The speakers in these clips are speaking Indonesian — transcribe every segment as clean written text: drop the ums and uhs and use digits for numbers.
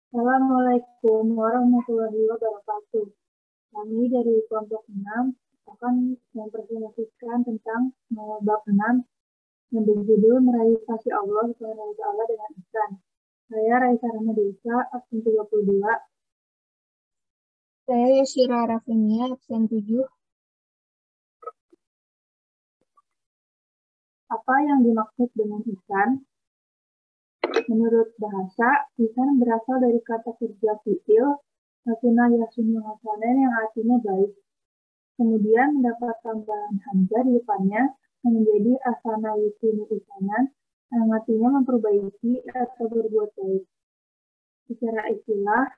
Assalamualaikum warahmatullahi wabarakatuh. Kami dari kelompok 6 akan mempresentasikan tentang bab 6 yang berjudul Meraih Kasih Allah Subhanahu wa Ta'ala dengan Ihsan. Saya Raisa Ramadesa, absen 32. Saya Yashira Rafinia, absen 7. Apa yang dimaksud dengan ihsan? Menurut bahasa, ihsan berasal dari kata kerja fi'il, hasuna yasunu hasanen yang artinya baik. Kemudian mendapat tambahan hamzah di depannya yang menjadi asana yusinu ihsanan yang artinya memperbaiki atau berbuat baik. Secara istilah,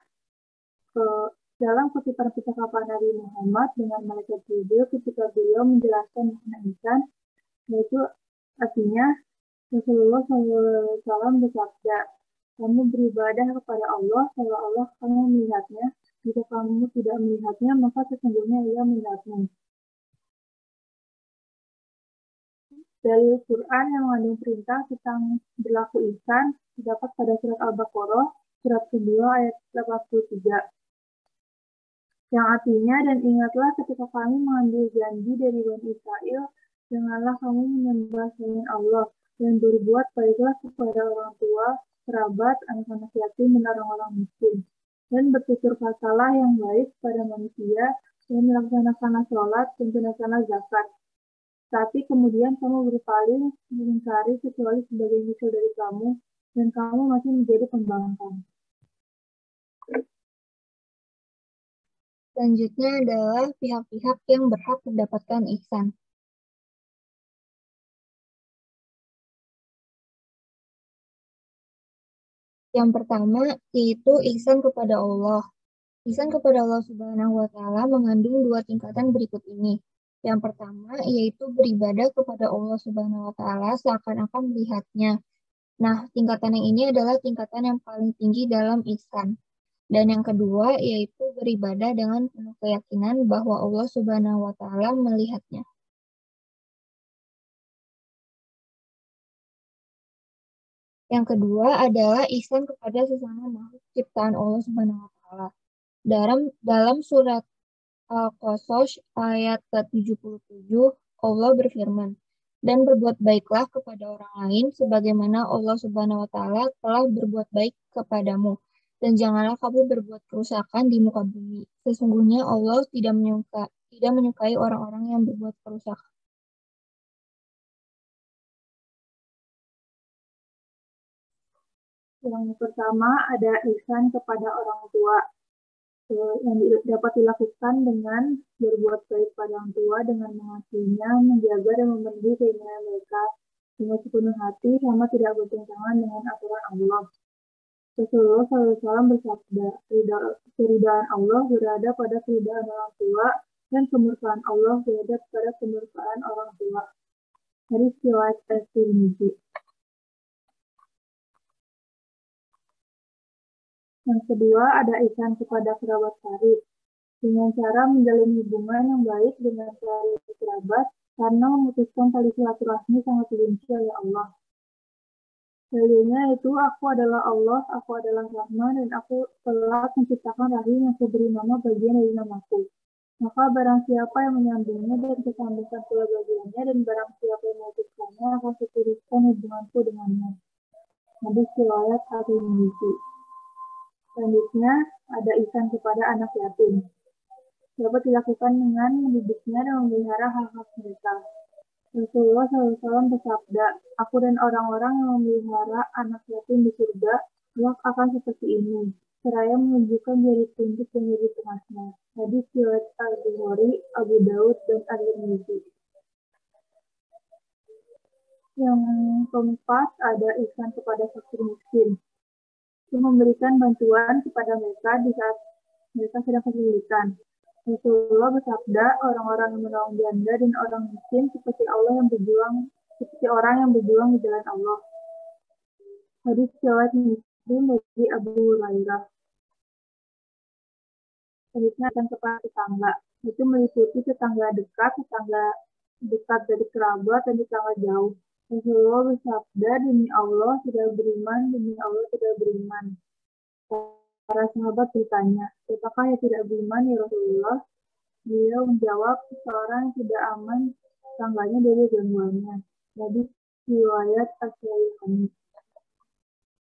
dalam kutipan percakapan Nabi Muhammad dengan malaikat Jibril ketika beliau menjelaskan makna ihsan, yaitu artinya Rasulullah SAW bersabda, kamu beribadah kepada Allah seolah-olah kamu melihatnya. Jika kamu tidak melihatnya, maka sesungguhnya ia melihatmu. Dalil Quran yang mengandung perintah tentang berlaku ihsan terdapat pada surat Al-Baqarah, surat kedua ayat 83. Yang artinya, dan ingatlah ketika kami mengambil janji dari Bani Israel, janganlah kamu menyembah selain Allah, dan berbuat baiklah kepada orang tua, kerabat, anak-anak yatim, dan orang-orang miskin. Dan bertutur katalah yang baik pada manusia, dan melaksanakanlah sholat, dan tunaikanlah zakat. Tapi kemudian kamu berpaling mengingkari kecuali sebagai musuh dari kamu, dan kamu masih menjadi pembangkang. Selanjutnya adalah pihak-pihak yang berhak mendapatkan ihsan. Yang pertama yaitu ihsan kepada Allah. Ihsan kepada Allah Subhanahu wa Ta'ala mengandung dua tingkatan berikut ini. Yang pertama yaitu beribadah kepada Allah Subhanahu wa Ta'ala seakan-akan melihatnya. Nah, tingkatan yang ini adalah tingkatan yang paling tinggi dalam ihsan. Dan yang kedua yaitu beribadah dengan penuh keyakinan bahwa Allah Subhanahu wa Ta'ala melihatnya. Yang kedua adalah ihsan kepada sesama makhluk ciptaan Allah Subhanahu wa Ta'ala. Dalam surat Al-Qasas ayat ke-77, Allah berfirman, dan berbuat baiklah kepada orang lain sebagaimana Allah Subhanahu wa Ta'ala telah berbuat baik kepadamu. Dan janganlah kamu berbuat kerusakan di muka bumi. Sesungguhnya Allah tidak menyukai orang-orang yang berbuat kerusakan. Yang pertama ada ihsan kepada orang tua, yang dapat dilakukan dengan berbuat baik pada orang tua dengan mengasihinya, menjaga dan memenuhi keinginan mereka dengan sepenuh hati sama tidak bertentangan dengan aturan Allah. Rasulullah SAW bersabda, keridhaan Allah berada pada keridhaan orang tua dan kemurkaan Allah berada pada kemurkaan orang tua. Hadis riwayat At-Tirmidzi. Yang kedua ada ihsan kepada kerabat karib dengan cara menjalin hubungan yang baik dengan kerabat karena memutuskan tali silaturahmi sangat dibenci oleh Allah. Dalilnya itu aku adalah Allah, aku adalah Rahman, dan aku telah menciptakan rahim yang kuberi nama bagian dari namaku. Maka barang siapa yang menyambungnya dan kesambungkan pula bagiannya, dan barang siapa yang memutuskannya akan kuputuskan hubunganku dengannya. Hadis riwayat At-Tirmidzi. Selanjutnya ada ihsan kepada anak yatim. Dapat dilakukan dengan mendidiknya dan memelihara hak-hak mereka. Rasulullah SAW bersabda, aku dan orang-orang yang memelihara anak yatim di surga, kelak akan seperti ini. Seraya menunjukkan jari tunjuk dan jari tengahnya. Hadis riwayat Al-Bukhari, Abu Daud, dan At-Tirmidzi. Yang keempat ada ihsan kepada fakir miskin. Itu memberikan bantuan kepada mereka di saat mereka sedang kesulitan. Rasulullah bersabda, orang-orang yang menolong janda dan orang miskin seperti orang yang berjuang di jalan Allah. Hadis riwayat Muslim dari Abu Hurairah. Selanjutnya akan kepada tetangga. Itu meliputi tetangga dekat dari kerabat dan tetangga jauh. Rasulullah bersabda, demi Allah tidak beriman, demi Allah tidak beriman. Para sahabat bertanya, siapakah yang tidak beriman ya Rasulullah? Beliau menjawab, seseorang yang tidak aman tangganya dari gangguannya. Hadis riwayat Asy-Syaikhain.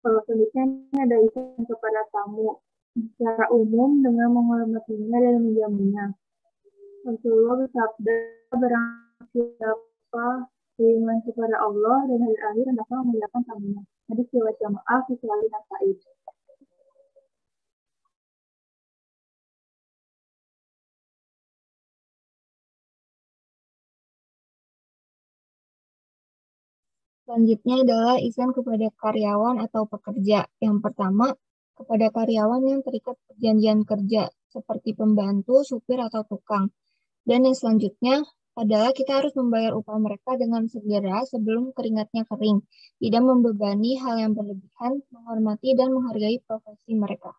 Selanjutnya ada izin kepada tamu secara umum dengan menghormatinya dan menjamunya. Rasulullah bersabda, barang siapa beriman kepada Allah dan hari akhir hendaklah memuliakan tamunya. Hadis riwayat Jamaah kecuali Nasa'i. Selanjutnya adalah ihsan kepada karyawan atau pekerja. Yang pertama, kepada karyawan yang terikat perjanjian kerja, seperti pembantu, supir, atau tukang. Dan yang selanjutnya adalah kita harus membayar upah mereka dengan segera sebelum keringatnya kering. Tidak membebani hal yang berlebihan, menghormati dan menghargai profesi mereka.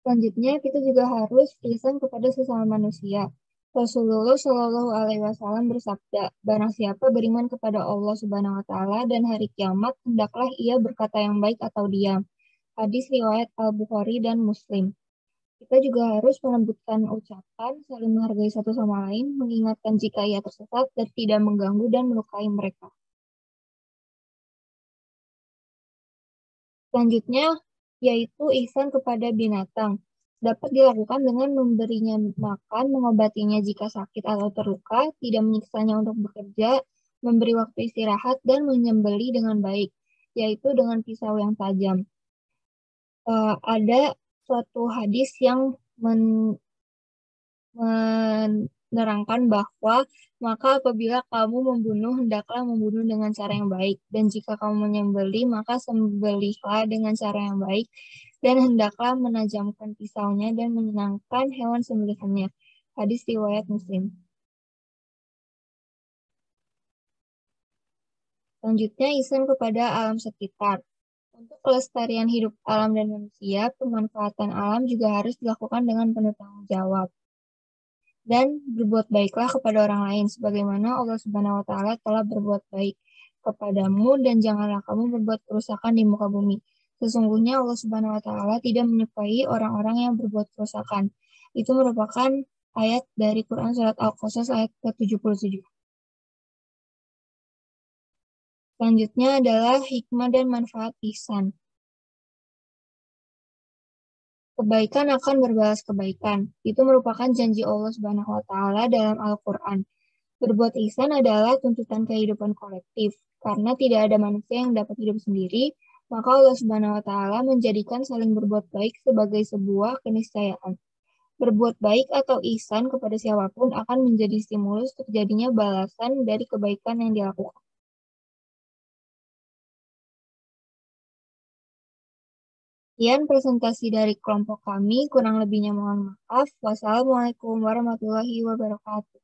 Selanjutnya, kita juga harus ihsan kepada sesama manusia. Rasulullah Shallallahu Alaihi Wasallam bersabda, barang siapa beriman kepada Allah Subhanahu Wa Taala dan hari kiamat, hendaklah ia berkata yang baik atau diam. Hadis riwayat Al-Bukhari dan Muslim. Kita juga harus melembutkan ucapan, saling menghargai satu sama lain, mengingatkan jika ia tersesat dan tidak mengganggu dan melukai mereka. Selanjutnya, yaitu ihsan kepada binatang. Dapat dilakukan dengan memberinya makan, mengobatinya jika sakit atau terluka, tidak menyiksanya untuk bekerja, memberi waktu istirahat, dan menyembeli dengan baik, yaitu dengan pisau yang tajam. Ada suatu hadis yang menerangkan bahwa maka apabila kamu membunuh, hendaklah membunuh dengan cara yang baik. Dan jika kamu menyembeli, maka sembelihlah dengan cara yang baik. Dan hendaklah menajamkan pisaunya dan menyenangkan hewan sembelihannya. Hadis riwayat Muslim. Selanjutnya, ihsan kepada alam sekitar. Untuk kelestarian hidup alam dan manusia, pemanfaatan alam juga harus dilakukan dengan penuh tanggung jawab. Dan berbuat baiklah kepada orang lain, sebagaimana Allah Subhanahu wa Ta'ala telah berbuat baik kepadamu, dan janganlah kamu berbuat kerusakan di muka bumi. Sesungguhnya Allah Subhanahu wa Ta'ala tidak menyukai orang-orang yang berbuat kerusakan. Itu merupakan ayat dari Quran Surat Al-Qasas ayat ke-77. Selanjutnya adalah hikmah dan manfaat ihsan. Kebaikan akan berbalas kebaikan. Itu merupakan janji Allah Subhanahu wa Ta'ala dalam Al-Quran. Berbuat ihsan adalah tuntutan kehidupan kolektif. Karena tidak ada manusia yang dapat hidup sendiri, maka Allah Subhanahu wa Ta'ala menjadikan saling berbuat baik sebagai sebuah keniscayaan. Berbuat baik atau ihsan kepada siapapun akan menjadi stimulus terjadinya balasan dari kebaikan yang dilakukan. Sekian presentasi dari kelompok kami, kurang lebihnya mohon maaf. Wassalamualaikum warahmatullahi wabarakatuh.